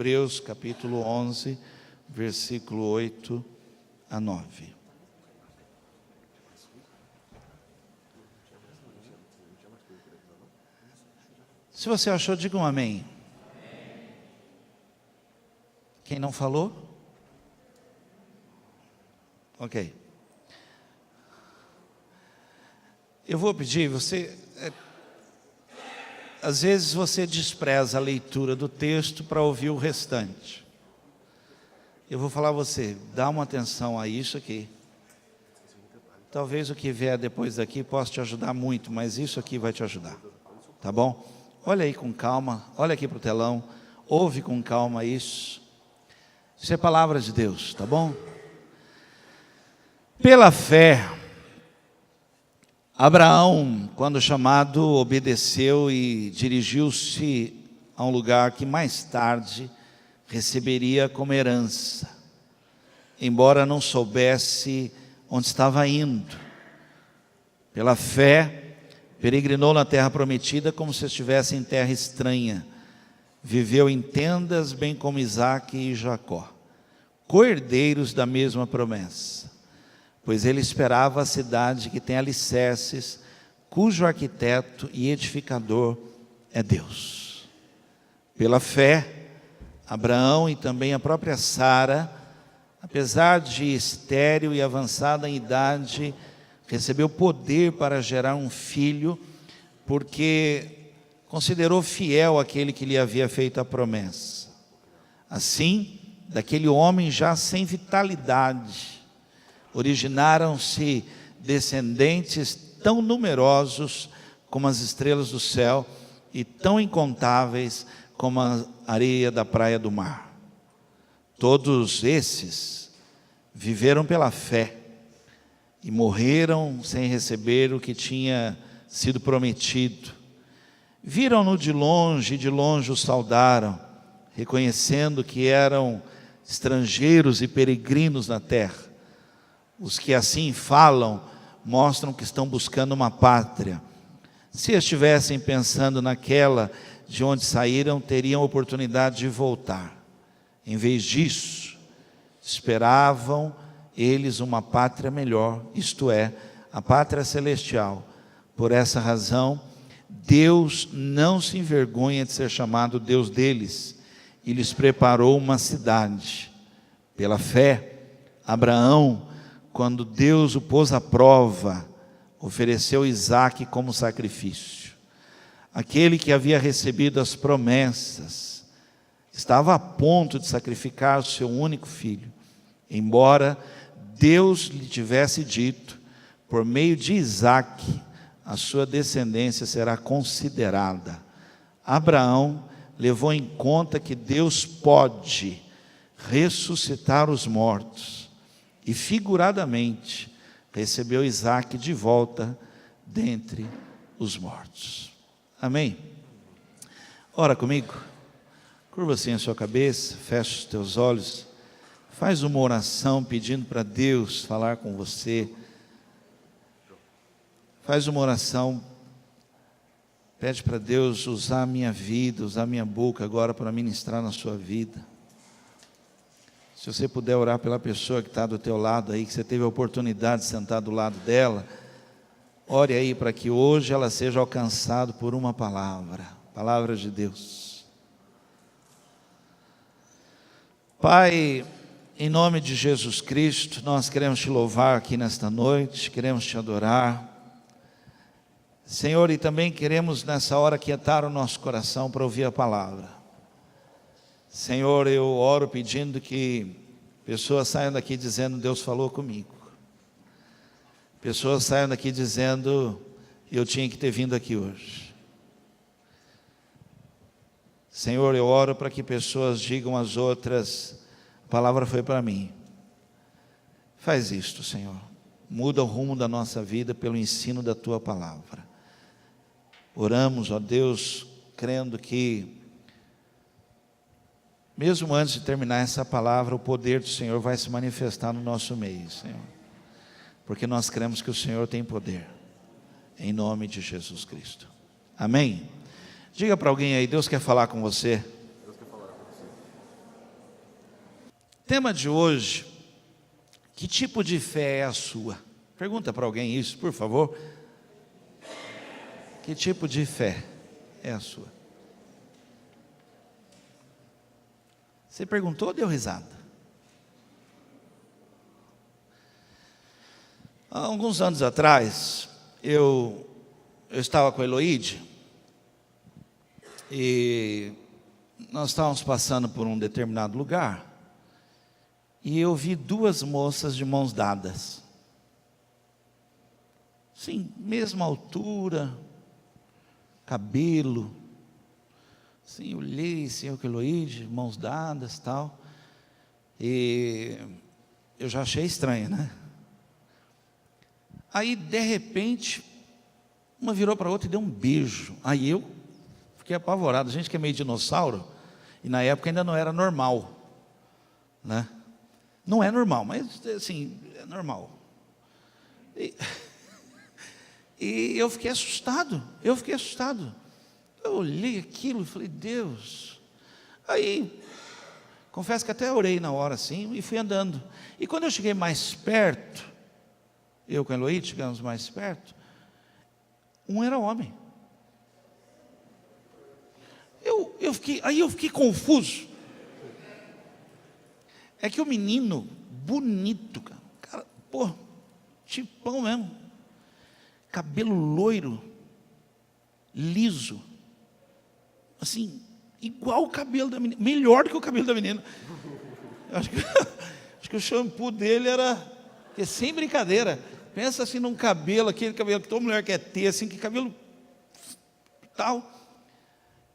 Hebreus capítulo 11, versículo 8 a 9. Se você achou, diga um amém. Quem não falou? Ok. Eu vou pedir, às vezes você despreza a leitura do texto para ouvir o restante. Eu vou falar a você, dá uma atenção a isso aqui. Talvez o que vier depois daqui possa te ajudar muito, mas isso aqui vai te ajudar. Tá bom? Olha aí com calma, olha aqui para o telão, ouve com calma isso. Isso é palavra de Deus, tá bom? Pela fé, Abraão, quando chamado, obedeceu e dirigiu-se a um lugar que mais tarde receberia como herança, embora não soubesse onde estava indo. Pela fé, peregrinou na terra prometida como se estivesse em terra estranha. Viveu em tendas, bem como Isaque e Jacó, co-herdeiros da mesma promessa, pois ele esperava a cidade que tem alicerces, cujo arquiteto e edificador é Deus. Pela fé, Abraão e também a própria Sara, apesar de estéril e avançada em idade, recebeu poder para gerar um filho, porque considerou fiel aquele que lhe havia feito a promessa. Assim, daquele homem já sem vitalidade, originaram-se descendentes tão numerosos como as estrelas do céu e tão incontáveis como a areia da praia do mar. Todos esses viveram pela fé e morreram sem receber o que tinha sido prometido. Viram-no de longe o saudaram, reconhecendo que eram estrangeiros e peregrinos na terra. Os que assim falam mostram que estão buscando uma pátria. Se estivessem pensando naquela de onde saíram, teriam oportunidade de voltar. Em vez disso, esperavam eles uma pátria melhor, isto é, a pátria celestial. Por essa razão, Deus não se envergonha de ser chamado Deus deles e lhes preparou uma cidade. Pela fé, Abraão, quando Deus o pôs à prova, ofereceu Isaque como sacrifício. Aquele que havia recebido as promessas estava a ponto de sacrificar o seu único filho, embora Deus lhe tivesse dito, por meio de Isaque, a sua descendência será considerada. Abraão levou em conta que Deus pode ressuscitar os mortos, e figuradamente recebeu Isaque de volta dentre os mortos. Amém? Ora comigo, curva assim a sua cabeça, fecha os teus olhos, faz uma oração pedindo para Deus falar com você. Faz uma oração, pede para Deus usar a minha vida, usar a minha boca agora para ministrar na sua vida. Se você puder orar pela pessoa que está do teu lado aí, que você teve a oportunidade de sentar do lado dela, ore aí para que hoje ela seja alcançada por uma palavra, palavra de Deus. Pai, em nome de Jesus Cristo, nós queremos te louvar aqui nesta noite, queremos te adorar, Senhor, e também queremos nessa hora quietar o nosso coração para ouvir a palavra. Senhor, eu oro pedindo que pessoas saiam daqui dizendo, Deus falou comigo. Pessoas saiam daqui dizendo, eu tinha que ter vindo aqui hoje. Senhor, eu oro para que pessoas digam às outras, a palavra foi para mim. Faz isto, Senhor. Muda o rumo da nossa vida pelo ensino da Tua palavra. Oramos, ó Deus, crendo que mesmo antes de terminar essa palavra, o poder do Senhor vai se manifestar no nosso meio, Senhor. Porque nós cremos que o Senhor tem poder. Em nome de Jesus Cristo. Amém? Diga para alguém aí, Deus quer falar com você. Tema de hoje: que tipo de fé é a sua? Pergunta para alguém isso, por favor. Que tipo de fé é a sua? Você perguntou ou deu risada? Há alguns anos atrás, eu estava com a Eloíde e nós estávamos passando por um determinado lugar e eu vi duas moças de mãos dadas. Sim, mesma altura, cabelo. Sim, olhei, Senhor, com a Eloíde, mãos dadas, tal. E eu já achei estranho, né? Aí, de repente, uma virou para a outra e deu um beijo. Aí eu fiquei apavorado. A gente que é meio dinossauro, e na época ainda não era normal, né? Não é normal, mas assim, é normal. E eu fiquei assustado. Eu olhei aquilo e falei, Deus. Aí, confesso que até orei na hora assim e fui andando. E quando eu cheguei mais perto, eu com a Eloíde chegamos mais perto, um era homem. Aí eu fiquei confuso. É que o menino, bonito, cara, pô, tipão mesmo, cabelo loiro, liso, assim, igual o cabelo da menina, melhor do que o cabelo da menina. Acho que o shampoo dele era, porque sem brincadeira, pensa assim num cabelo, aquele cabelo que toda mulher quer ter, assim, que cabelo tal.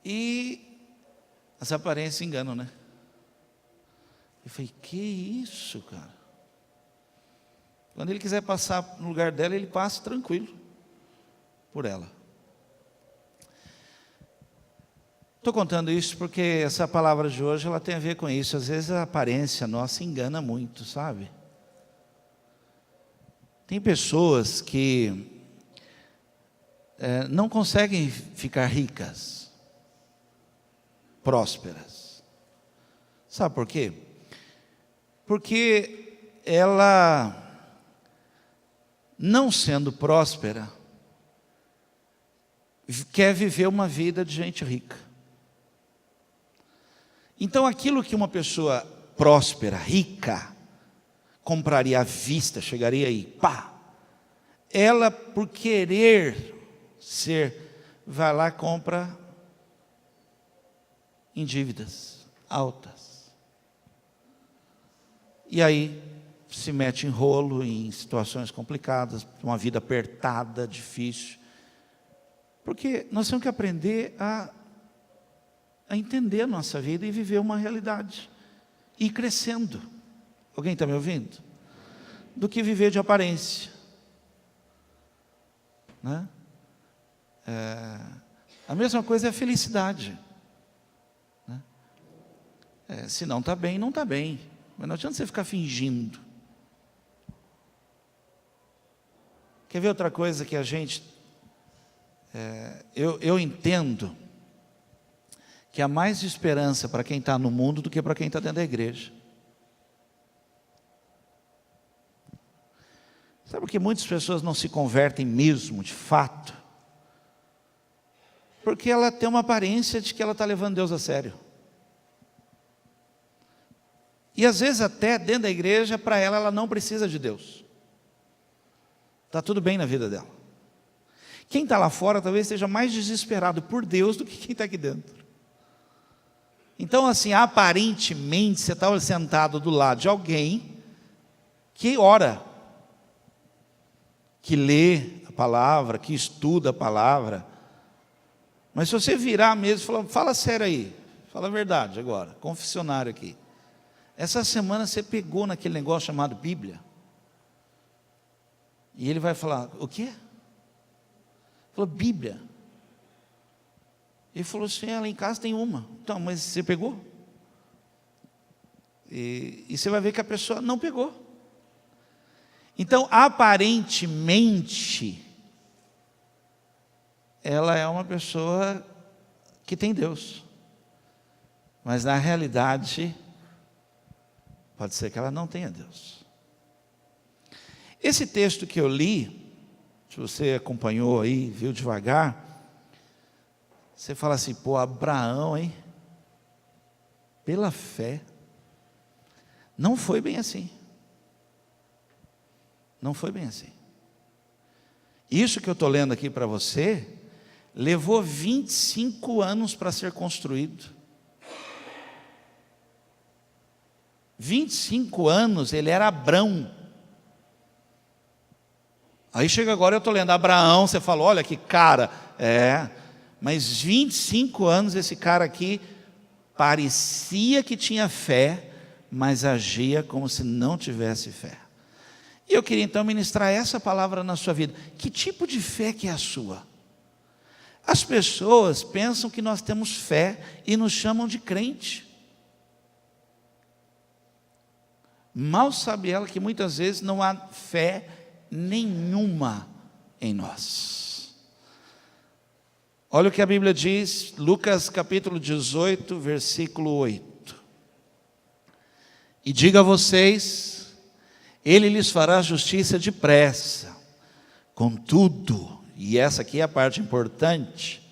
E as aparências enganam, né? Eu falei, que isso, cara? Quando ele quiser passar no lugar dela, ele passa tranquilo por ela. Estou contando isso porque essa palavra de hoje, ela tem a ver com isso. Às vezes a aparência nossa engana muito, sabe? Tem pessoas que não conseguem ficar ricas, prósperas. Sabe por quê? Porque ela, não sendo próspera, quer viver uma vida de gente rica. Então aquilo que uma pessoa próspera, rica, compraria à vista, chegaria aí, pá, ela por querer ser, vai lá e compra em dívidas altas. E aí se mete em rolo, em situações complicadas, uma vida apertada, difícil. Porque nós temos que aprender a entender a nossa vida e viver uma realidade. E ir crescendo. Alguém está me ouvindo? Do que viver de aparência. Né? A mesma coisa é a felicidade. Né? Se não está bem, não está bem. Mas não adianta você ficar fingindo. Quer ver outra coisa que a gente... eu entendo que há mais esperança para quem está no mundo do que para quem está dentro da igreja. Sabe por que muitas pessoas não se convertem mesmo, de fato? Porque ela tem uma aparência de que ela está levando Deus a sério. E às vezes até dentro da igreja, para ela não precisa de Deus. Está tudo bem na vida dela. Quem está lá fora talvez esteja mais desesperado por Deus do que quem está aqui dentro. Então assim, aparentemente você está sentado do lado de alguém que ora, que lê a palavra, que estuda a palavra. Mas se você virar mesmo e falar, fala sério aí, fala a verdade agora, confessionário aqui. Essa semana você pegou naquele negócio chamado Bíblia. E ele vai falar, o quê? Falou, Bíblia. Ele falou assim, lá em casa tem uma. Então, mas você pegou? E você vai ver que a pessoa não pegou. Então, aparentemente, ela é uma pessoa que tem Deus. Mas na realidade, pode ser que ela não tenha Deus. Esse texto que eu li, se você acompanhou aí, viu devagar, você fala assim, pô, Abraão, hein? Pela fé. Não foi bem assim. Não foi bem assim. Isso que eu estou lendo aqui para você, levou 25 anos para ser construído. 25 anos, ele era Abrão. Aí chega agora, eu estou lendo Abraão, você fala, olha que cara. Mas 25 anos esse cara aqui parecia que tinha fé, mas agia como se não tivesse fé. E eu queria então ministrar essa palavra na sua vida. Que tipo de fé que é a sua? As pessoas pensam que nós temos fé e nos chamam de crente. Mal sabe ela que muitas vezes não há fé nenhuma em nós. Olha o que a Bíblia diz, Lucas capítulo 18, versículo 8. E diga a vocês, ele lhes fará justiça depressa. Contudo, e essa aqui é a parte importante,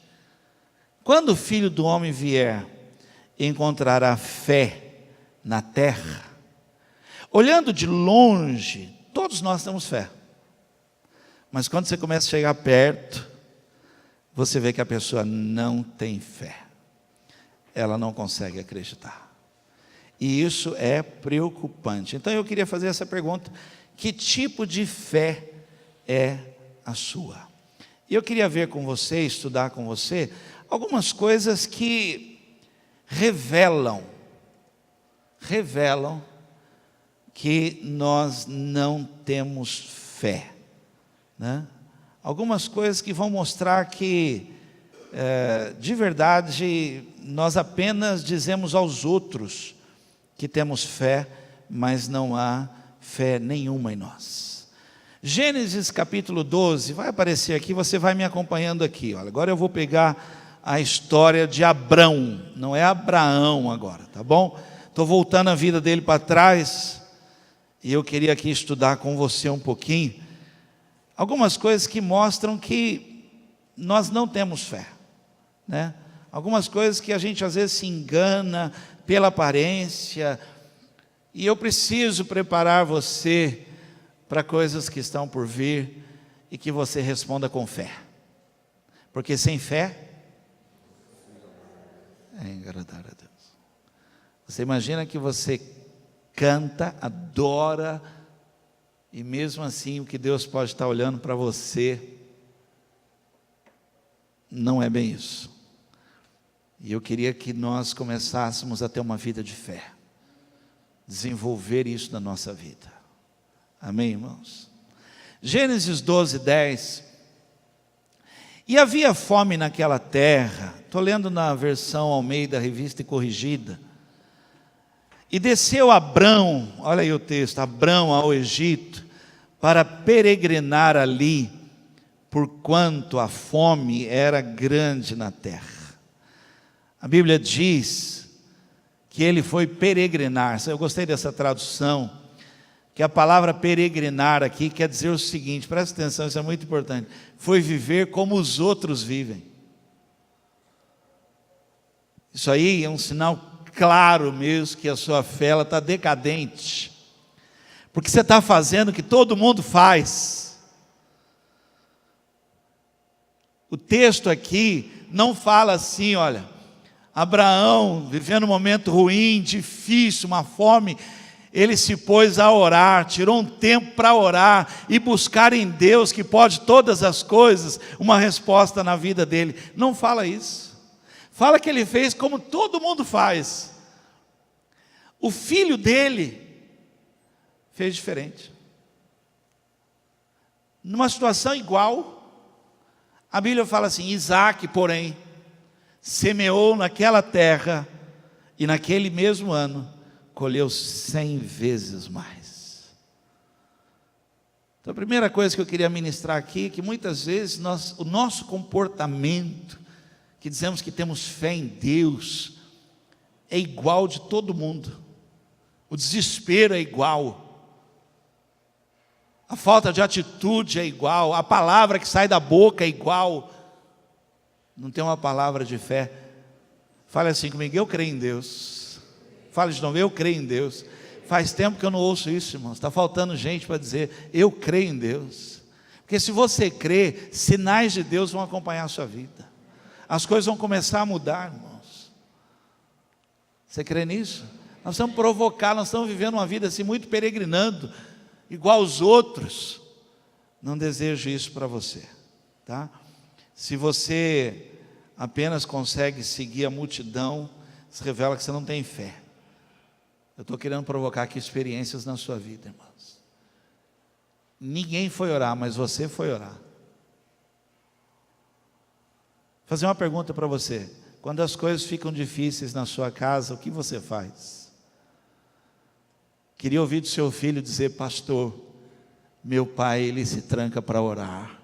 quando o Filho do Homem vier, encontrará fé na terra. Olhando de longe, todos nós temos fé. Mas quando você começa a chegar perto, você vê que a pessoa não tem fé. Ela não consegue acreditar. E isso é preocupante. Então eu queria fazer essa pergunta: que tipo de fé é a sua? E eu queria ver com você, estudar com você, algumas coisas que revelam que nós não temos fé, né? Algumas coisas que vão mostrar que, de verdade, nós apenas dizemos aos outros que temos fé, mas não há fé nenhuma em nós. Gênesis capítulo 12, vai aparecer aqui, você vai me acompanhando aqui. Olha, agora eu vou pegar a história de Abrão, não é Abraão agora, tá bom? Estou voltando a vida dele para trás, e eu queria aqui estudar com você um pouquinho, algumas coisas que mostram que nós não temos fé, né? Algumas coisas que a gente às vezes se engana pela aparência, e eu preciso preparar você para coisas que estão por vir, e que você responda com fé, porque sem fé é agradar a Deus. Você imagina que você canta, adora, e mesmo assim o que Deus pode estar olhando para você não é bem isso. E eu queria que nós começássemos a ter uma vida de fé, desenvolver isso na nossa vida. Amém, irmãos? Gênesis 12, 10. E havia fome naquela terra, estou lendo na versão Almeida, Revista e Corrigida. E desceu Abrão, olha aí o texto, Abrão ao Egito, para peregrinar ali, porquanto a fome era grande na terra. A Bíblia diz que ele foi peregrinar. Eu gostei dessa tradução, que a palavra peregrinar aqui quer dizer o seguinte, presta atenção, isso é muito importante, foi viver como os outros vivem. Isso aí é um sinal claro mesmo que a sua fé está decadente, porque você está fazendo o que todo mundo faz. O texto aqui não fala assim, olha, Abraão vivendo um momento ruim, difícil, uma fome, ele se pôs a orar, tirou um tempo para orar e buscar em Deus, que pode todas as coisas, uma resposta na vida dele. Não fala isso. Fala que ele fez como todo mundo faz. O filho dele fez diferente. Numa situação igual, a Bíblia fala assim, Isaac, porém, semeou naquela terra, e naquele mesmo ano, colheu 100 vezes mais. Então a primeira coisa que eu queria ministrar aqui, é que muitas vezes o nosso comportamento, que dizemos que temos fé em Deus, é igual de todo mundo. o desespero é igual, a falta de atitude é igual, a palavra que sai da boca é igual. Não tem uma palavra de fé. Fale assim comigo: eu creio em Deus. Fale de novo: eu creio em Deus. Faz tempo que eu não ouço isso, irmãos. Está faltando gente para dizer: eu creio em Deus. Porque se você crê, sinais de Deus vão acompanhar a sua vida. As coisas vão começar a mudar, irmãos. Você crê nisso? Nós estamos provocando, nós estamos vivendo uma vida assim muito peregrinando, igual aos outros. Não desejo isso para você, tá? Se você apenas consegue seguir a multidão, se revela que você não tem fé. Eu estou querendo provocar aqui experiências na sua vida, irmãos. Ninguém foi orar, mas você foi orar. Vou fazer uma pergunta para você: quando as coisas ficam difíceis na sua casa, o que você faz? Queria ouvir do seu filho dizer: pastor, meu pai, ele se tranca para orar.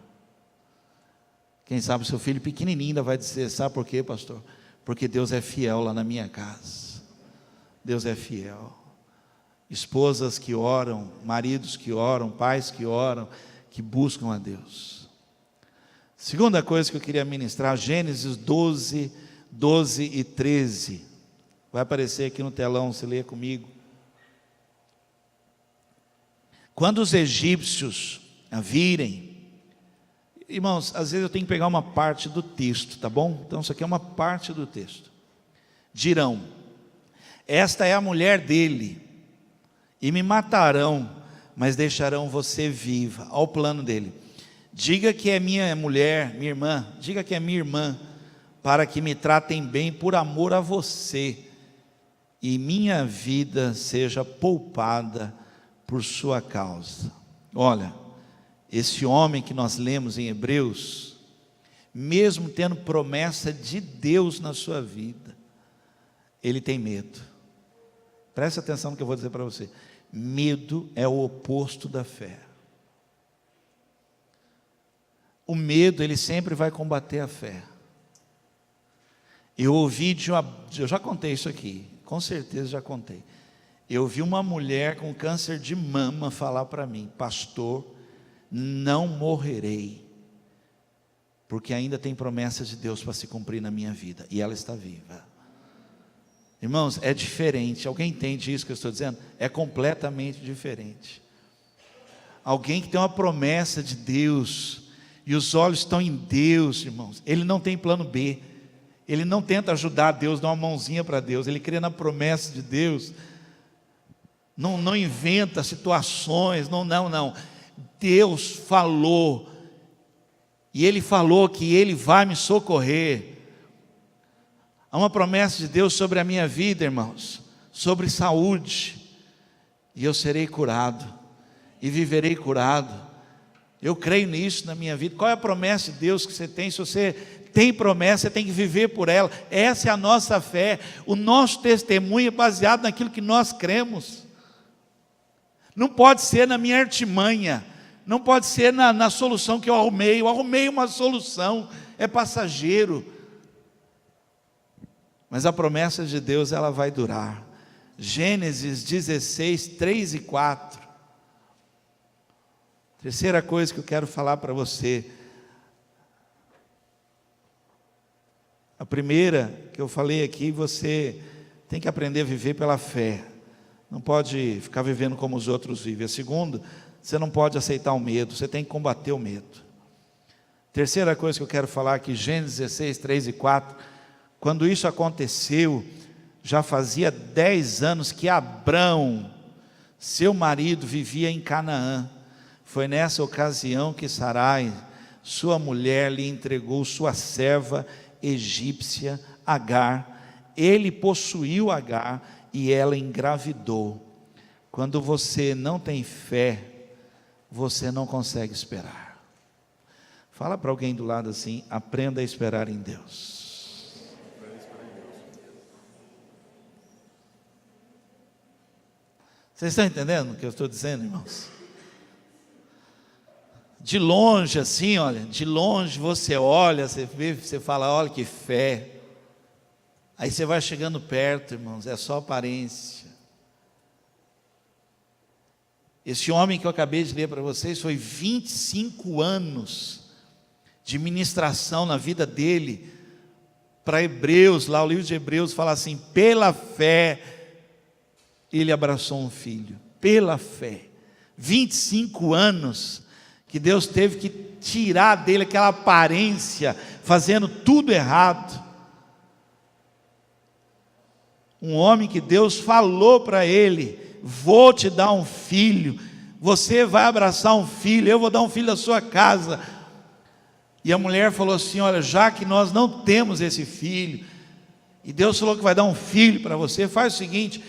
Quem sabe o seu filho pequenininho ainda vai dizer: sabe por quê, pastor? Porque Deus é fiel lá na minha casa. Deus é fiel. Esposas que oram, maridos que oram, pais que oram, que buscam a Deus. Segunda coisa que eu queria ministrar, Gênesis 12, 12 e 13. Vai aparecer aqui no telão, se lê comigo. Quando os egípcios a virem, irmãos, às vezes eu tenho que pegar uma parte do texto, tá bom? Então isso aqui é uma parte do texto. Dirão: esta é a mulher dele, e me matarão, mas deixarão você viva. Olha o plano dele: diga que é minha mulher, minha irmã, diga que é minha irmã, para que me tratem bem por amor a você, e minha vida seja poupada por sua causa. Olha, esse homem que nós lemos em Hebreus, mesmo tendo promessa de Deus na sua vida, ele tem medo. Preste atenção no que eu vou dizer para você: medo é o oposto da fé. O medo, ele sempre vai combater a fé. Eu já contei isso aqui, com certeza já contei. Eu vi uma mulher com câncer de mama falar para mim: pastor, não morrerei, porque ainda tem promessas de Deus para se cumprir na minha vida, e ela está viva. Irmãos, é diferente. Alguém entende isso que eu estou dizendo? É completamente diferente. Alguém que tem uma promessa de Deus, e os olhos estão em Deus, irmãos, ele não tem plano B, ele não tenta ajudar Deus, dá uma mãozinha para Deus, ele crê na promessa de Deus, não inventa situações, não. Deus falou, e Ele falou que Ele vai me socorrer. Há uma promessa de Deus sobre a minha vida, irmãos, sobre saúde, e eu serei curado, e viverei curado. Eu creio nisso na minha vida. Qual é a promessa de Deus que você tem? Se você tem promessa, você tem que viver por ela. Essa é a nossa fé. O nosso testemunho é baseado naquilo que nós cremos. Não pode ser na minha artimanha, não pode ser na solução que eu arrumei uma solução, é passageiro. Mas a promessa de Deus, ela vai durar. Gênesis 16, 3 e 4. Terceira coisa que eu quero falar para você. A primeira que eu falei aqui, você tem que aprender a viver pela fé. Não pode ficar vivendo como os outros vivem. A segunda, você não pode aceitar o medo, você tem que combater o medo. Terceira coisa que eu quero falar aqui, Gênesis 16, 3 e 4. Quando isso aconteceu, já fazia 10 anos que Abrão, seu marido, vivia em Canaã. Foi nessa ocasião que Sarai, sua mulher, lhe entregou sua serva egípcia, Agar. Ele possuiu Agar e ela engravidou. Quando você não tem fé, você não consegue esperar. Fala para alguém do lado assim: aprenda a esperar em Deus. Vocês estão entendendo o que eu estou dizendo, irmãos? De longe assim, olha, de longe você olha, você vê, você fala: olha que fé. Aí você vai chegando perto, irmãos, é só aparência. Esse homem que eu acabei de ler para vocês foi 25 anos de ministração na vida dele. Para Hebreus, lá o livro de Hebreus fala assim: pela fé ele abraçou um filho, pela fé. 25 anos que Deus teve que tirar dele aquela aparência, fazendo tudo errado. Um homem que Deus falou para ele: vou te dar um filho, você vai abraçar um filho, eu vou dar um filho da sua casa. E a mulher falou assim: olha, já que nós não temos esse filho, e Deus falou que vai dar um filho para você, faz o seguinte,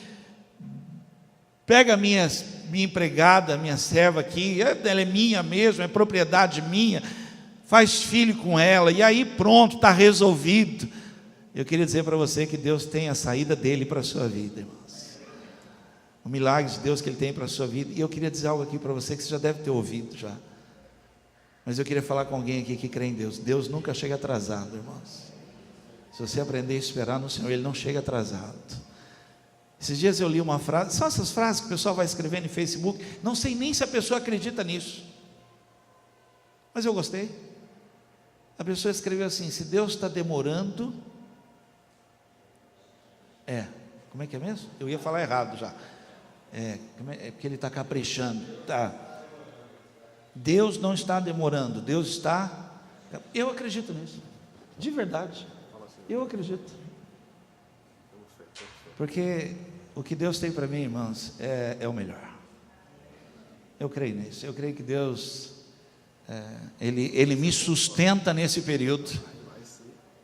pega minha empregada, minha serva aqui, ela é minha mesmo, é propriedade minha, faz filho com ela, e aí pronto, está resolvido. Eu queria dizer para você que Deus tem a saída dele para a sua vida, irmãos. O milagre de Deus que Ele tem para a sua vida. E eu queria dizer algo aqui para você que você já deve ter ouvido já. Mas eu queria falar com alguém aqui que crê em Deus. Deus nunca chega atrasado, irmãos. Se você aprender a esperar no Senhor, Ele não chega atrasado. Esses dias eu li uma frase, são essas frases que o pessoal vai escrevendo em Facebook, não sei nem se a pessoa acredita nisso, mas eu gostei. A pessoa escreveu assim: se Deus está demorando, como é que é mesmo? Eu ia falar errado já. É porque Ele está caprichando. Tá. Deus não está demorando, Deus está. Eu acredito nisso, de verdade. Eu acredito. Porque o que Deus tem para mim, irmãos, é o melhor. Eu creio nisso. Eu creio que Deus, Ele me sustenta nesse período,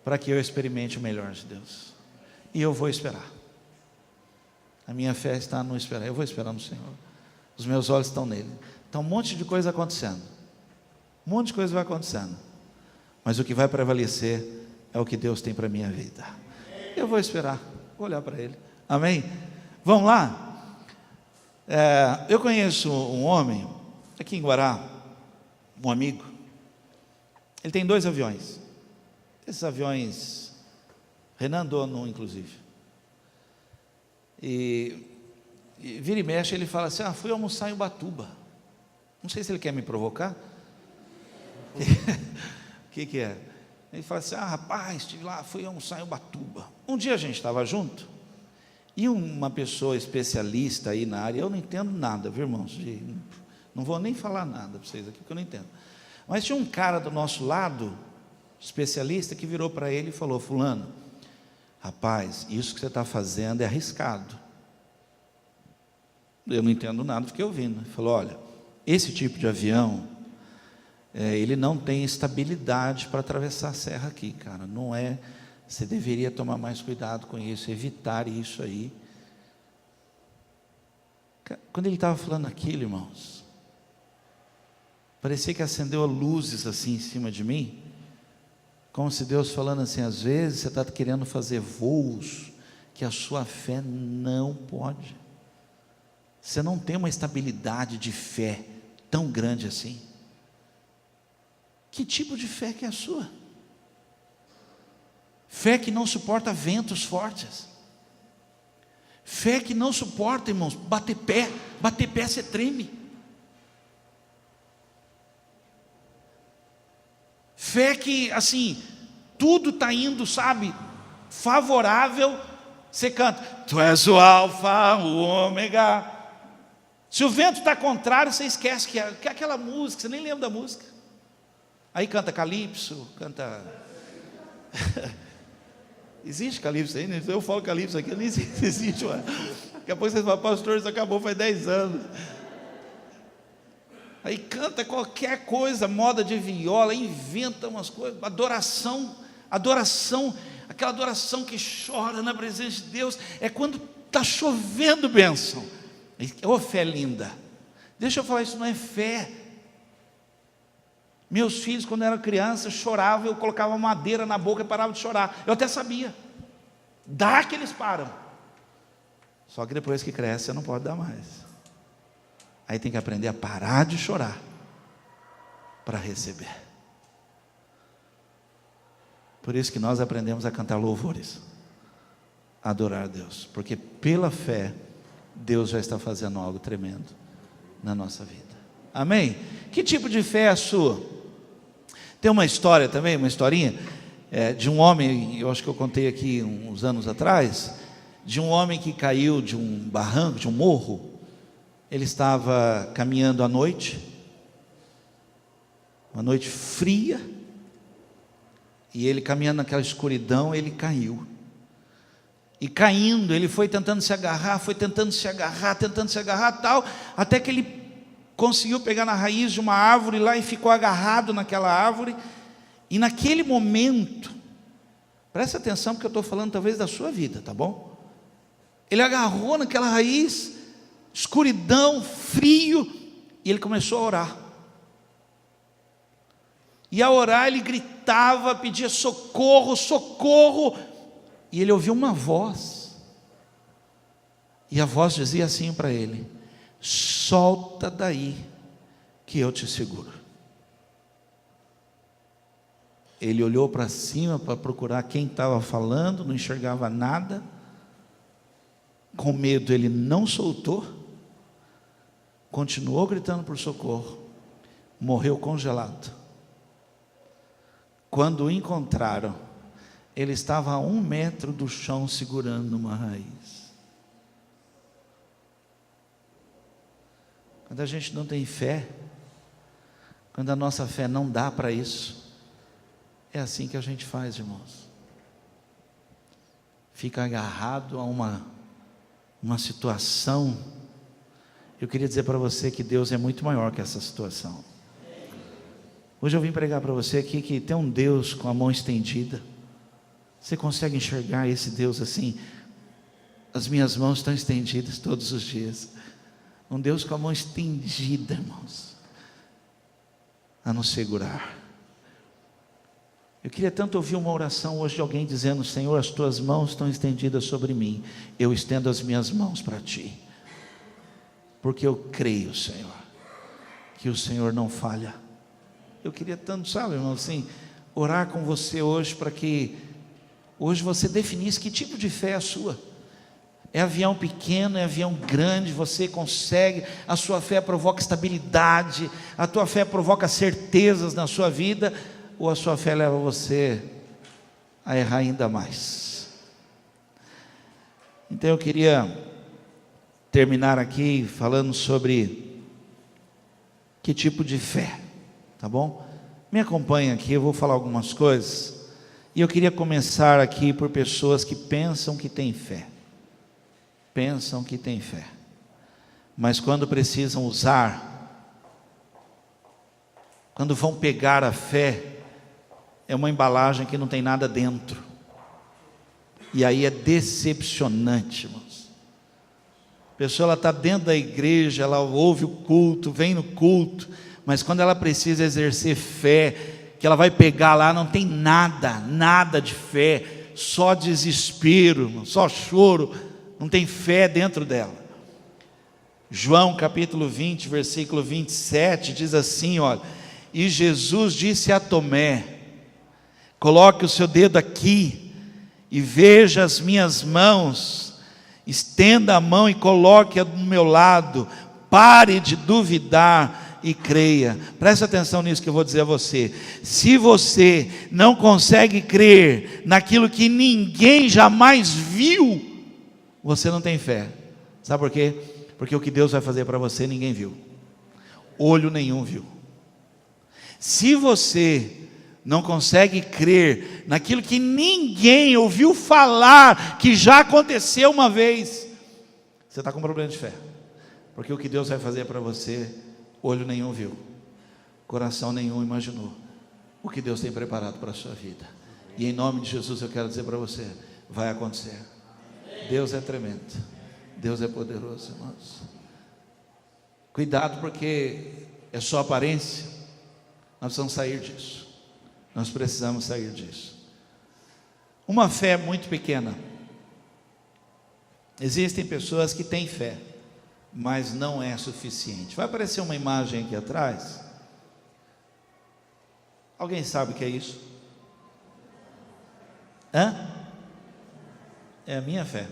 para que eu experimente o melhor de Deus. E eu vou esperar. A minha fé está no esperar. Eu vou esperar no Senhor. Os meus olhos estão nele. Então um monte de coisa acontecendo. Um monte de coisa vai acontecendo. Mas o que vai prevalecer é o que Deus tem para a minha vida. Eu vou esperar. Vou olhar para Ele. Amém? Vamos lá? Eu conheço um homem aqui em Guará, um amigo. Ele tem 2 aviões. Esses aviões, Renan andou num, inclusive. E vira e mexe, ele fala assim: fui almoçar em Ubatuba. Não sei se ele quer me provocar. O que é? Ele fala assim: rapaz, estive lá, fui almoçar em Ubatuba. Um dia a gente estava junto, e uma pessoa especialista aí na área, eu não entendo nada, viu, irmãos? Não vou nem falar nada para vocês aqui, porque eu não entendo. Mas tinha um cara do nosso lado, especialista, que virou para ele e falou: fulano, rapaz, isso que você está fazendo é arriscado. Eu não entendo nada, fiquei ouvindo. Ele falou: olha, esse tipo de avião, ele não tem estabilidade para atravessar a serra aqui, cara. Não é, você deveria tomar mais cuidado com isso, evitar isso aí. Quando ele estava falando aquilo, irmãos, parecia que acendeu luzes assim em cima de mim, como se Deus falando assim: às vezes você está querendo fazer voos que a sua fé não pode. Você não tem uma estabilidade de fé tão grande assim. Que tipo de fé que é a sua? Fé que não suporta ventos fortes. Fé que não suporta, irmãos, bater pé você treme. Fé que, assim, tudo está indo, sabe, favorável, você canta: tu és o alfa, o ômega. Se o vento está contrário, você esquece que é aquela música, você nem lembra da música. Aí canta Calypso, canta... Existe Calypso aí, né? Eu falo Calypso aqui, nem existe. Daqui a pouco você fala: pastor, isso acabou faz 10 anos. Aí canta qualquer coisa, moda de viola, inventa umas coisas, adoração, aquela adoração que chora na presença de Deus, é quando está chovendo bênção. Ô fé linda. Deixa eu falar, isso não é fé. Meus filhos, quando eu era criança, choravam, eu colocava madeira na boca e parava de chorar. Eu até sabia. Dá que eles param. Só que depois que cresce, você não pode dar mais. Aí tem que aprender a parar de chorar para receber. Por isso que nós aprendemos a cantar louvores, a adorar a Deus, porque pela fé Deus já está fazendo algo tremendo. na nossa vida. Amém? Que tipo de fé é a sua? Tem uma história também, uma historinha, de um homem, eu acho que eu contei aqui uns anos atrás, de um homem que caiu de um barranco, de um morro. Ele estava caminhando à noite, uma noite fria, e ele caminhando naquela escuridão, ele caiu. E caindo, ele foi tentando se agarrar, tal, até que ele conseguiu pegar na raiz de uma árvore lá e ficou agarrado naquela árvore. E naquele momento, presta atenção porque eu estou falando talvez da sua vida, tá bom? Ele agarrou naquela raiz, escuridão, frio, e ele começou a orar. E a orar ele gritava, pedia socorro, socorro, e ele ouviu uma voz, e a voz dizia assim para ele: solta daí, que eu te seguro. Ele olhou para cima para procurar quem estava falando, não enxergava nada, com medo ele não soltou, continuou gritando por socorro, morreu congelado. Quando o encontraram, ele estava a 1 metro do chão segurando uma raiz. Quando a gente não tem fé, quando a nossa fé não dá para isso, é assim que a gente faz, irmãos. Fica agarrado a uma situação. Eu queria dizer para você que Deus é muito maior que essa situação. Hoje eu vim pregar para você aqui que tem um Deus com a mão estendida. Você consegue enxergar esse Deus assim? As minhas mãos estão estendidas todos os dias. Um Deus com a mão estendida, irmãos, a nos segurar. Eu queria tanto ouvir uma oração hoje de alguém dizendo: Senhor, as tuas mãos estão estendidas sobre mim, eu estendo as minhas mãos para ti, porque eu creio, Senhor, que o Senhor não falha. Eu queria tanto, sabe, irmão, assim, orar com você hoje, para que hoje você definisse que tipo de fé é a sua. É avião pequeno, é avião grande, você consegue, a sua fé provoca estabilidade, a tua fé provoca certezas na sua vida, ou a sua fé leva você a errar ainda mais? Então eu queria terminar aqui falando sobre que tipo de fé, tá bom? Me acompanha aqui, eu vou falar algumas coisas, e eu queria começar aqui por pessoas que pensam que têm fé. Pensam que têm fé, mas quando precisam usar, quando vão pegar a fé, é uma embalagem que não tem nada dentro, e aí é decepcionante, irmãos. A pessoa está dentro da igreja, ela ouve o culto, vem no culto, mas quando ela precisa exercer fé, que ela vai pegar lá, não tem nada de fé, só desespero, irmãos, só choro, não tem fé dentro dela. João capítulo 20, versículo 27, diz assim, olha: e Jesus disse a Tomé: coloque o seu dedo aqui, e veja as minhas mãos, estenda a mão e coloque-a do meu lado, pare de duvidar e creia. Preste atenção nisso que eu vou dizer a você. Se você não consegue crer naquilo que ninguém jamais viu, você não tem fé. Sabe por quê? Porque o que Deus vai fazer para você ninguém viu, olho nenhum viu. Se você não consegue crer naquilo que ninguém ouviu falar, que já aconteceu uma vez, você está com problema de fé. Porque o que Deus vai fazer para você, olho nenhum viu, coração nenhum imaginou o que Deus tem preparado para a sua vida. E em nome de Jesus eu quero dizer para você: vai acontecer. Deus é tremendo, Deus é poderoso, irmãos. Cuidado, porque é só aparência. Nós precisamos sair disso. Nós precisamos sair disso. Uma fé muito pequena. Existem pessoas que têm fé, mas não é suficiente. Vai aparecer uma imagem aqui atrás. Alguém sabe o que é isso? É a minha fé.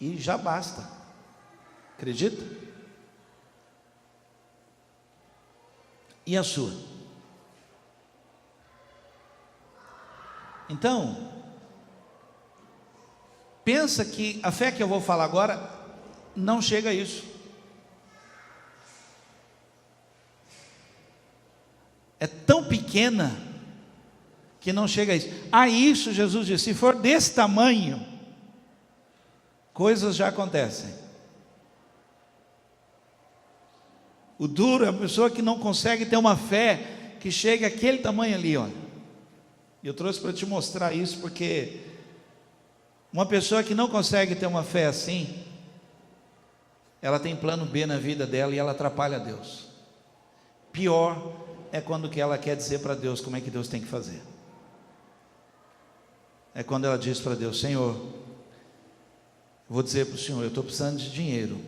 E já basta. Acredita? E a sua? Então, pensa que a fé que eu vou falar agora não chega a isso. É tão pequena que não chega a isso. A isso Jesus disse: se for desse tamanho, coisas já acontecem. O duro é a pessoa que não consegue ter uma fé que chegue àquele tamanho ali, olha. E eu trouxe para te mostrar isso, porque uma pessoa que não consegue ter uma fé assim, ela tem plano B na vida dela e ela atrapalha Deus. Pior é quando que ela quer dizer para Deus como é que Deus tem que fazer. É quando ela diz para Deus: Senhor, vou dizer para o Senhor, eu estou precisando de dinheiro,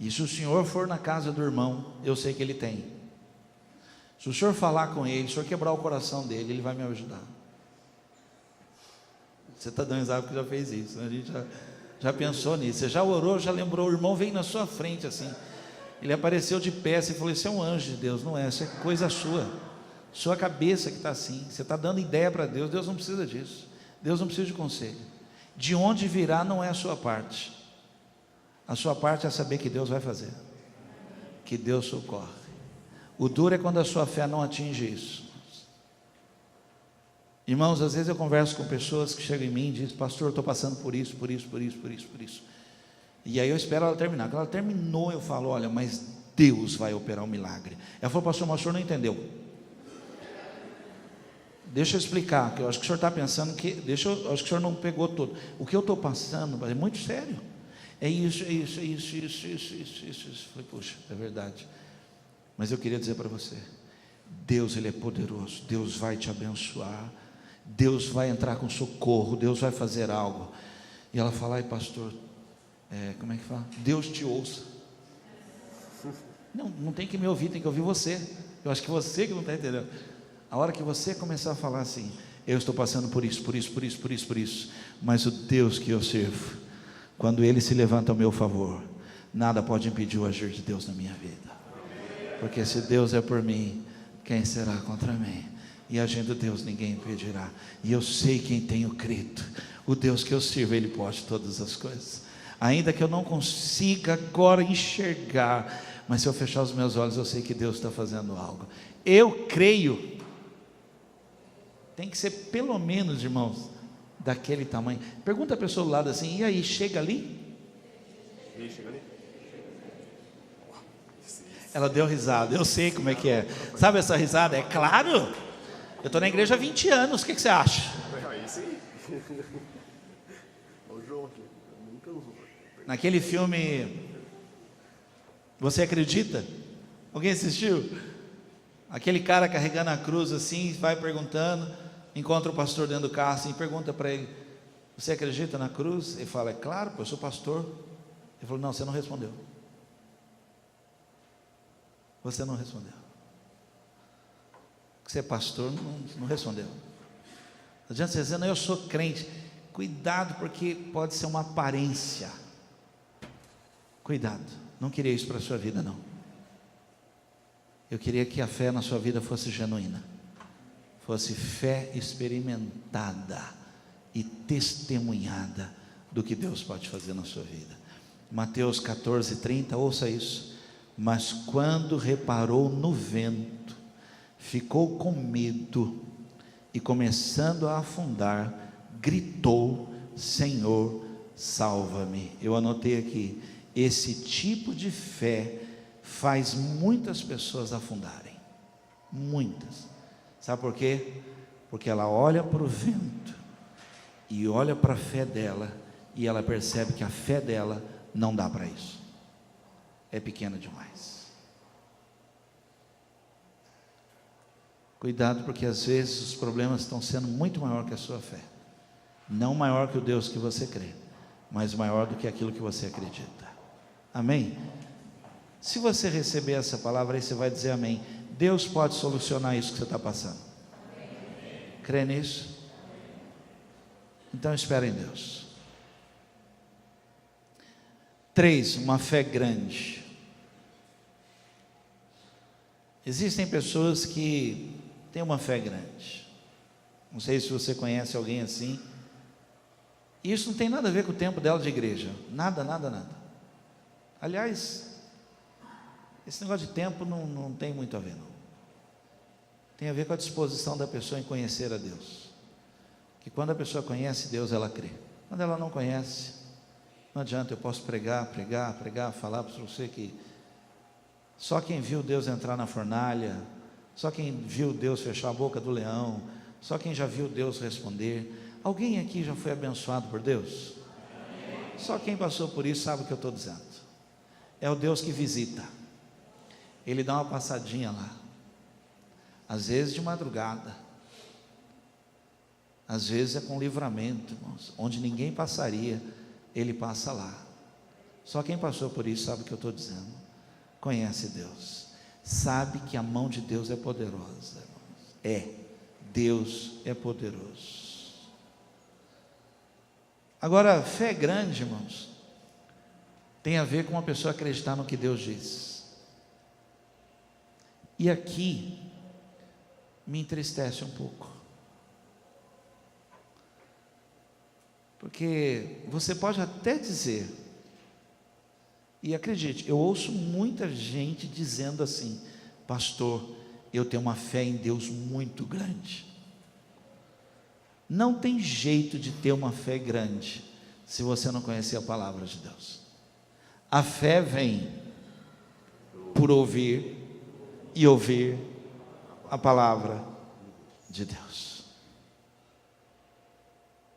e se o Senhor for na casa do irmão, eu sei que ele tem. Se o Senhor falar com ele, se o Senhor quebrar o coração dele, ele vai me ajudar. Você está dando risada porque já fez isso, né? A gente já pensou nisso. Você já orou, já lembrou, o irmão veio na sua frente assim, ele apareceu de pé e falou: isso é um anjo de Deus. Não é, isso é coisa sua cabeça que está assim, você está dando ideia para Deus. Deus não precisa disso, Deus não precisa de conselho. De onde virá não é a sua parte, a sua parte é saber que Deus vai fazer, que Deus socorre. O duro é quando a sua fé não atinge isso. Irmãos, às vezes eu converso com pessoas que chegam em mim e dizem: pastor, eu estou passando por isso. E aí eu espero ela terminar. Quando ela terminou, eu falo: olha, mas Deus vai operar um milagre. Ela falou: pastor, mas o senhor não entendeu. Deixa eu explicar, que eu acho que o senhor está pensando que, acho que o senhor não pegou tudo. O que eu estou passando é muito sério. É isso. Eu falei: puxa, é verdade. Mas eu queria dizer para você, Deus, Ele é poderoso, Deus vai te abençoar, Deus vai entrar com socorro, Deus vai fazer algo. E ela fala: ai pastor, como é que fala? Deus te ouça. Não tem que me ouvir, tem que ouvir você. Eu acho que você que não está entendendo. A hora que você começar a falar assim: eu estou passando por isso, mas o Deus que eu sirvo, quando Ele se levanta ao meu favor, nada pode impedir o agir de Deus na minha vida. Porque se Deus é por mim, quem será contra mim? E agindo Deus, ninguém impedirá. E eu sei quem tenho crido. O Deus que eu sirvo, Ele pode todas as coisas. Ainda que eu não consiga agora enxergar, mas se eu fechar os meus olhos, eu sei que Deus está fazendo algo. Eu creio. Tem que ser pelo menos, irmãos, daquele tamanho. Pergunta a pessoa do lado assim: e aí, chega ali? Ela deu risada, eu sei como é que é. Sabe essa risada? É claro, eu estou na igreja há 20 anos, o que você acha? Aí sim. Naquele filme, Você Acredita? Alguém assistiu? Aquele cara carregando a cruz assim, vai perguntando, encontra o pastor dentro do carro assim, pergunta para ele: você acredita na cruz? Ele fala: é claro, eu sou pastor. Ele falou: não, você não respondeu. Você não respondeu. Você é pastor, não respondeu. Não adianta você dizer: não, eu sou crente. Cuidado, porque pode ser uma aparência. Cuidado, não queria isso para a sua vida, não. Eu queria que a fé na sua vida fosse genuína, fosse fé experimentada e testemunhada do que Deus pode fazer na sua vida. Mateus 14:30, ouça isso: mas quando reparou no vento, ficou com medo e, começando a afundar, gritou: Senhor, salva-me. Eu anotei aqui: esse tipo de fé faz muitas pessoas afundarem, muitas. Sabe por quê? Porque ela olha para o vento e olha para a fé dela, e ela percebe que a fé dela não dá para isso, é pequena demais. Cuidado, porque às vezes os problemas estão sendo muito maior que a sua fé, não maior que o Deus que você crê, mas maior do que aquilo que você acredita. Amém? Se você receber essa palavra, aí você vai dizer amém. Deus pode solucionar isso que você está passando. Crê nisso? Então espera em Deus. 3, uma fé grande. Existem pessoas que têm uma fé grande. Não sei se você conhece alguém assim. E isso não tem nada a ver com o tempo dela de igreja. Nada, nada, nada. Aliás, esse negócio de tempo não tem muito a ver, não. Tem a ver com a disposição da pessoa em conhecer a Deus. Que quando a pessoa conhece Deus, ela crê. Quando ela não conhece, não adianta, eu posso pregar, falar para você que só quem viu Deus entrar na fornalha, só quem viu Deus fechar a boca do leão, só quem já viu Deus responder. Alguém aqui já foi abençoado por Deus? Só quem passou por isso sabe o que eu estou dizendo. É o Deus que visita. Ele dá uma passadinha lá, às vezes de madrugada, às vezes é com livramento, irmãos, onde ninguém passaria, Ele passa lá. Só quem passou por isso sabe o que eu estou dizendo. Conhece Deus, sabe que a mão de Deus é poderosa, irmãos. Deus é poderoso. Agora, fé grande, irmãos, tem a ver com uma pessoa acreditar no que Deus diz. E aqui me entristece um pouco, porque você pode até dizer, e acredite, eu ouço muita gente dizendo assim: pastor, eu tenho uma fé em Deus muito grande. Não tem jeito de ter uma fé grande se você não conhecer a palavra de Deus. A fé vem por ouvir e ouvir a palavra de Deus.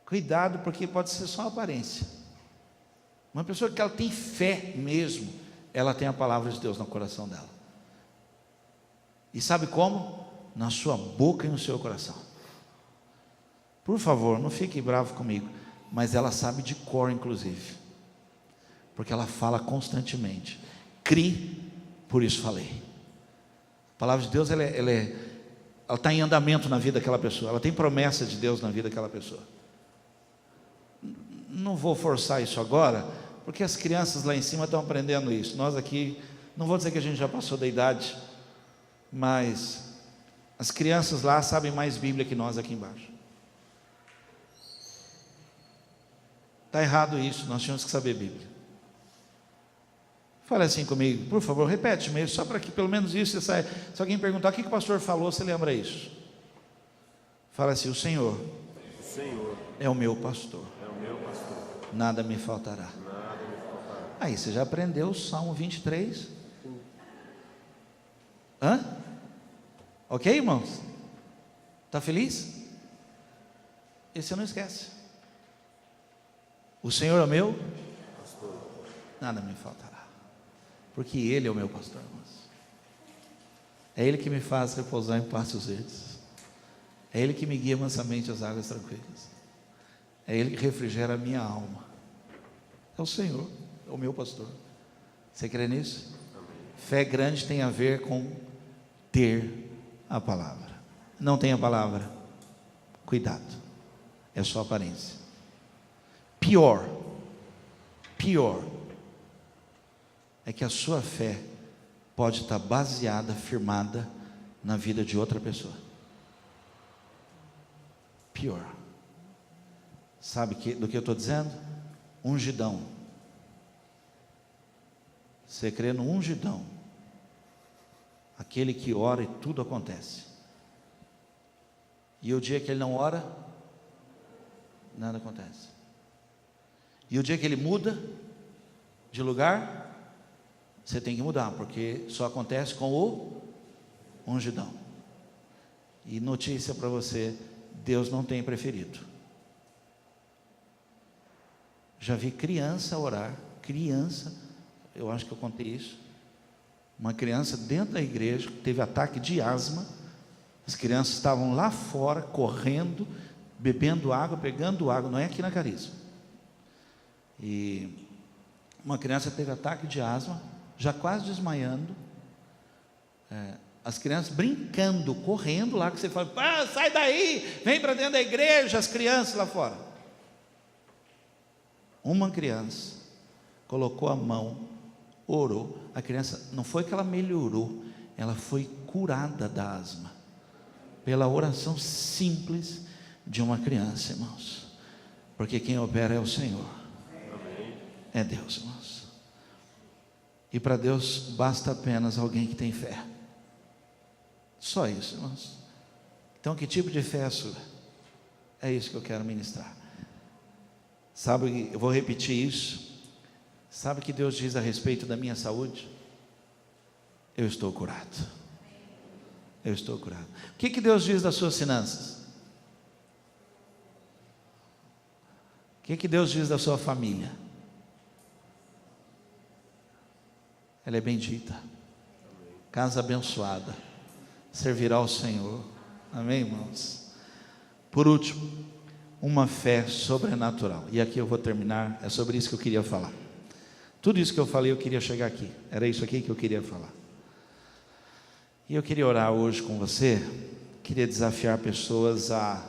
Cuidado, porque pode ser só aparência. Uma pessoa que ela tem fé mesmo, ela tem a palavra de Deus no coração dela. E sabe como? Na sua boca e no seu coração. Por favor, não fique bravo comigo, mas ela sabe de cor, inclusive, porque ela fala constantemente. Crie, por isso falei. A palavra de Deus, ela está em andamento na vida daquela pessoa. Ela tem promessa de Deus na vida daquela pessoa. Não vou forçar isso agora, porque as crianças lá em cima estão aprendendo isso. Nós aqui, não vou dizer que a gente já passou da idade, mas as crianças lá sabem mais Bíblia que nós aqui embaixo. Está errado isso, nós tínhamos que saber Bíblia. Fale assim comigo, por favor, repete mesmo, só para que pelo menos isso você saia. Se alguém perguntar o que o pastor falou, você lembra isso? Fala assim: o Senhor é o meu pastor, nada me faltará. Aí você já aprendeu o Salmo 23? Ok, irmãos? Está feliz? Esse você não esquece. O Senhor é o meu pastor, nada me faltará, porque Ele é o meu pastor, irmãos. É Ele que me faz repousar em pastos verdes, é Ele que me guia mansamente às águas tranquilas, é Ele que refrigera a minha alma. É o Senhor, é o meu pastor. Você crê nisso? Amém. Fé grande tem a ver com ter a palavra. Não tem a palavra, cuidado, é só aparência. Pior é que a sua fé pode estar baseada, firmada na vida de outra pessoa. Pior. Sabe do que eu estou dizendo? Ungidão. Você crê no ungidão, aquele que ora e tudo acontece. E o dia que ele não ora, nada acontece. E o dia que ele muda de lugar, você tem que mudar, porque só acontece com o ungidão. E notícia para você: Deus não tem preferido. Já vi criança orar, eu acho que eu contei isso. Uma criança dentro da igreja teve ataque de asma. As crianças estavam lá fora, correndo, bebendo água, pegando água, não é aqui na Carisma. E uma criança teve ataque de asma, já quase desmaiando. As crianças brincando, correndo lá, que você fala: sai daí, vem para dentro da igreja, as crianças lá fora. Uma criança colocou a mão, orou. A criança, não foi que ela melhorou, ela foi curada da asma, pela oração simples de uma criança, irmãos. Porque quem opera é o Senhor. É Deus, irmãos. E para Deus basta apenas alguém que tem fé. Só isso, irmãos. Então, que tipo de fé é a sua? É isso que eu quero ministrar. Sabe, eu vou repetir isso. Sabe o que Deus diz a respeito da minha saúde? Eu estou curado. Eu estou curado. O que Deus diz das suas finanças? O que Deus diz da sua família? Ela é bendita, casa abençoada, servirá ao Senhor. Amém, irmãos? Por último, uma fé sobrenatural. E aqui eu vou terminar, é sobre isso que eu queria falar. Tudo isso que eu falei, eu queria chegar aqui. Era isso aqui que eu queria falar. E eu queria orar hoje com você. Queria desafiar pessoas a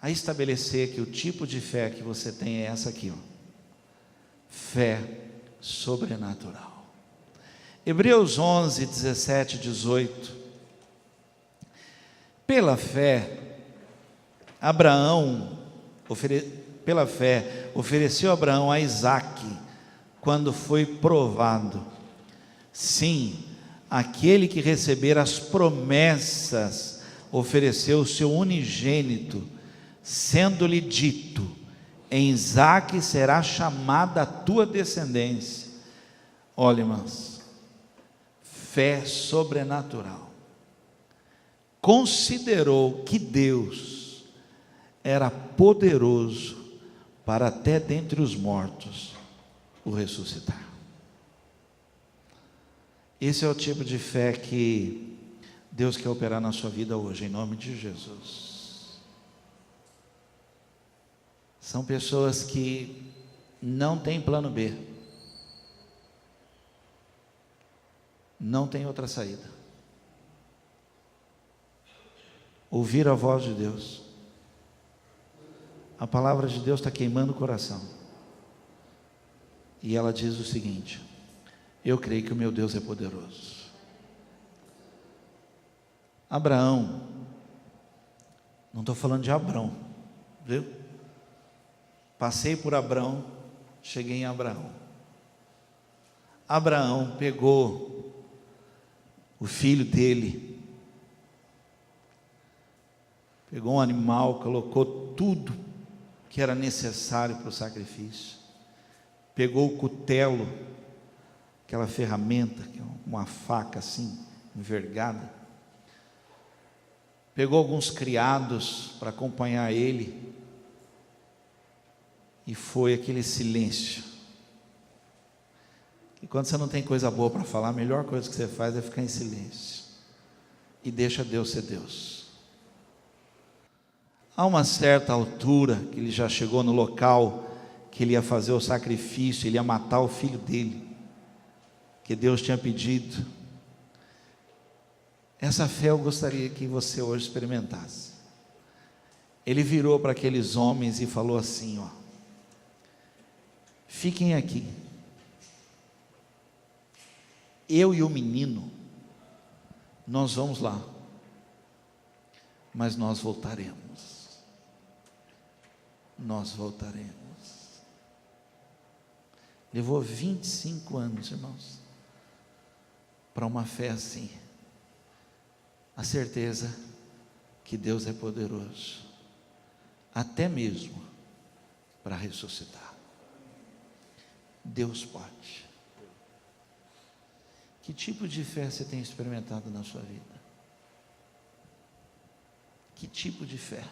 estabelecer que o tipo de fé que você tem é essa aqui, ó. Fé sobrenatural. Hebreus 11, 17, 18. Pela fé, ofereceu Abraão a Isaque, quando foi provado. Sim, aquele que receber as promessas, ofereceu o seu unigênito, sendo-lhe dito: em Isaque será chamada a tua descendência. Olha, irmãos, fé sobrenatural. Considerou que Deus era poderoso para até dentre os mortos o ressuscitar. Esse é o tipo de fé que Deus quer operar na sua vida hoje, em nome de Jesus. São pessoas que não têm plano B, não tem outra saída. Ouvir a voz de Deus. A palavra de Deus está queimando o coração. E ela diz o seguinte: eu creio que o meu Deus é poderoso. Abraão, não estou falando de Abrão, viu? Passei por Abrão, cheguei em Abraão. Abraão pegou o filho dele, pegou um animal, colocou tudo que era necessário para o sacrifício, pegou o cutelo, aquela ferramenta, que é uma faca assim, envergada, pegou alguns criados para acompanhar ele, e foi aquele silêncio. E quando você não tem coisa boa para falar, a melhor coisa que você faz é ficar em silêncio, e deixa Deus ser Deus. A uma certa altura, que ele já chegou no local, que ele ia fazer o sacrifício, ele ia matar o filho dele, que Deus tinha pedido. Essa fé eu gostaria que você hoje experimentasse. Ele virou para aqueles homens e falou assim, ó: fiquem aqui, eu e o menino, nós vamos lá, mas nós voltaremos. Nós voltaremos. Levou 25 anos, irmãos, para uma fé assim. A certeza que Deus é poderoso, até mesmo para ressuscitar. Deus pode. Que tipo de fé você tem experimentado na sua vida? Que tipo de fé?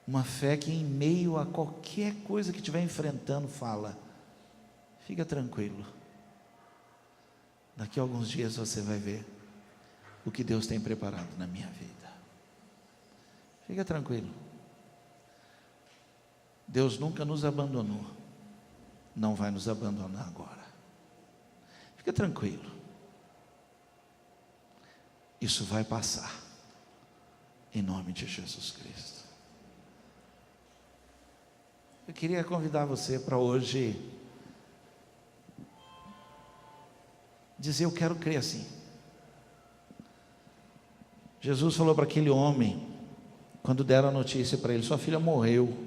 Uma fé que em meio a qualquer coisa que estiver enfrentando, fala: fica tranquilo, daqui a alguns dias você vai ver o que Deus tem preparado na minha vida. Fica tranquilo, Deus nunca nos abandonou, não vai nos abandonar agora. Fica tranquilo, isso vai passar, em nome de Jesus Cristo. Eu queria convidar você para hoje dizer: eu quero crer assim. Jesus falou para aquele homem, quando deram a notícia para ele: sua filha morreu.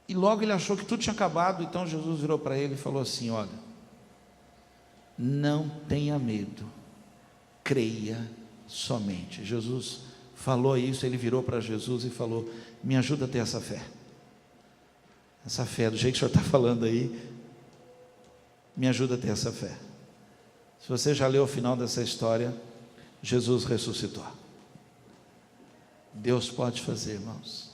E logo ele achou que tudo tinha acabado. Então Jesus virou para ele e falou assim: olha, não tenha medo, creia somente. Jesus falou isso, ele virou para Jesus e falou: me ajuda a ter essa fé. Essa fé, do jeito que o senhor está falando aí, me ajuda a ter essa fé. Se você já leu o final dessa história, Jesus ressuscitou. Deus pode fazer, irmãos.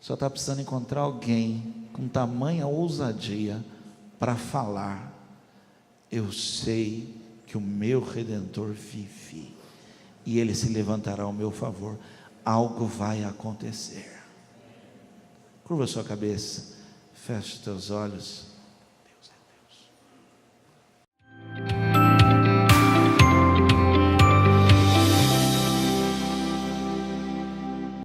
Só está precisando encontrar alguém com tamanha ousadia para falar: eu sei que o meu Redentor vive e Ele se levantará ao meu favor. Algo vai acontecer. Curva sua cabeça, feche os teus olhos.